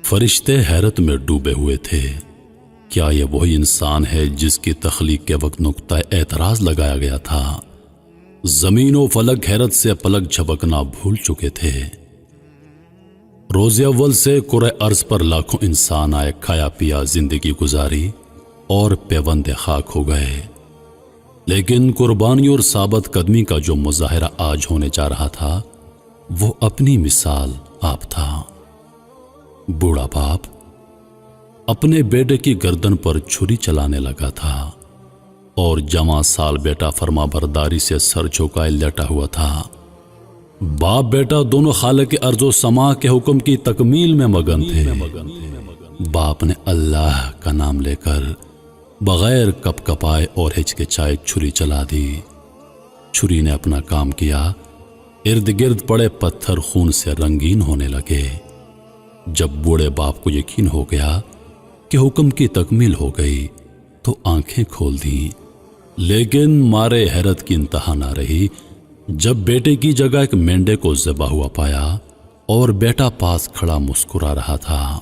فرشتے حیرت میں ڈوبے ہوئے تھے۔ کیا یہ وہی انسان ہے جس کی تخلیق کے وقت نقطہ اعتراض لگایا گیا تھا؟ زمین و فلک حیرت سے پلک جھپکنا بھول چکے تھے۔ روز اول سے کرۂ ارض پر لاکھوں انسان آئے، کھایا پیا، زندگی گزاری اور پیوند خاک ہو گئے، لیکن قربانی اور ثابت قدمی کا جو مظاہرہ آج ہونے جا رہا تھا وہ اپنی مثال آپ تھا۔ بوڑھا باپ اپنے بیٹے کی گردن پر چھری چلانے لگا تھا اور جوان سال بیٹا فرما برداری سے سر جھکائے لیٹا ہوا تھا۔ باپ بیٹا دونوں خالق ارض و سما کے حکم کی تکمیل میں مگن تھے۔ باپ نے اللہ کا نام لے کر بغیر کپ کپائے اور ہچکچائے چھری چلا دی۔ چھری نے اپنا کام کیا، ارد گرد پڑے پتھر خون سے رنگین ہونے لگے۔ جب بوڑھے باپ کو یقین ہو گیا کہ حکم کی تکمیل ہو گئی تو آنکھیں کھول دیں، لیکن مارے حیرت کی انتہا نہ رہی جب بیٹے کی جگہ ایک مینڈے کو ذبح ہوا پایا اور بیٹا پاس کھڑا مسکرا رہا تھا۔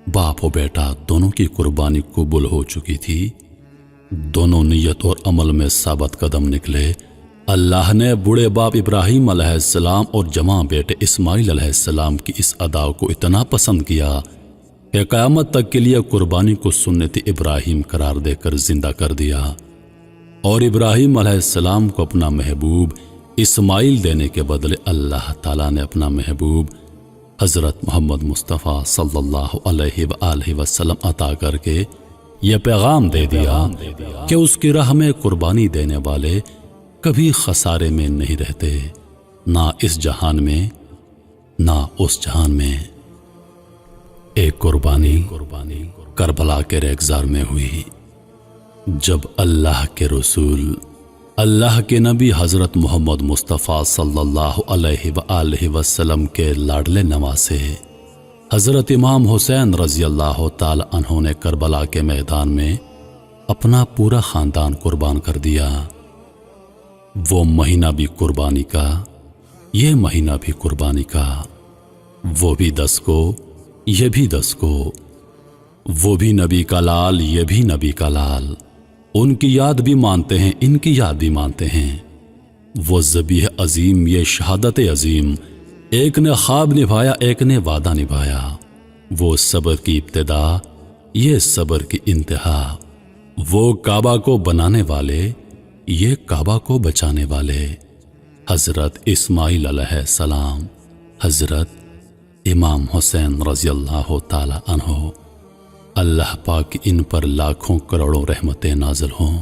باپ و بیٹا دونوں کی قربانی قبول ہو چکی تھی۔ دونوں نیت اور عمل میں ثابت قدم نکلے۔ اللہ نے بوڑھے باپ ابراہیم علیہ السلام اور جوان بیٹے اسماعیل علیہ السلام کی اس ادا کو اتنا پسند کیا کہ قیامت تک کے لیے قربانی کو سنت ابراہیم قرار دے کر زندہ کر دیا، اور ابراہیم علیہ السلام کو اپنا محبوب اسماعیل دینے کے بدلے اللہ تعالیٰ نے اپنا محبوب حضرت محمد مصطفیٰ صلی اللہ علیہ وآلہ وسلم عطا کر کے یہ پیغام دے دیا کہ اس کی راہ میں قربانی دینے والے کبھی خسارے میں نہیں رہتے، نہ اس جہان میں نہ اس جہان میں۔ ایک قربانی کربلا کے ریگزار میں ہوئی، جب اللہ کے رسول، اللہ کے نبی حضرت محمد مصطفیٰ صلی اللہ علیہ وآلہ وسلم کے لاڈلے نواسے حضرت امام حسین رضی اللہ تعالی عنہ نے کربلا کے میدان میں اپنا پورا خاندان قربان کر دیا۔ وہ مہینہ بھی قربانی کا، یہ مہینہ بھی قربانی کا، وہ بھی 10 کو، یہ بھی 10 کو، وہ بھی نبی کا لال، یہ بھی نبی کا لال، ان کی یاد بھی مانتے ہیں، ان کی یاد بھی مانتے ہیں۔ وہ ذبیح عظیم، یہ شہادت عظیم، ایک نے خواب نبھایا، ایک نے وعدہ نبھایا۔ وہ صبر کی ابتدا، یہ صبر کی انتہا، وہ کعبہ کو بنانے والے، یہ کعبہ کو بچانے والے، حضرت اسماعیل علیہ السلام، حضرت امام حسین رضی اللہ تعالی عنہ۔ اللہ پاک ان پر لاکھوں کروڑوں رحمتیں نازل ہوں۔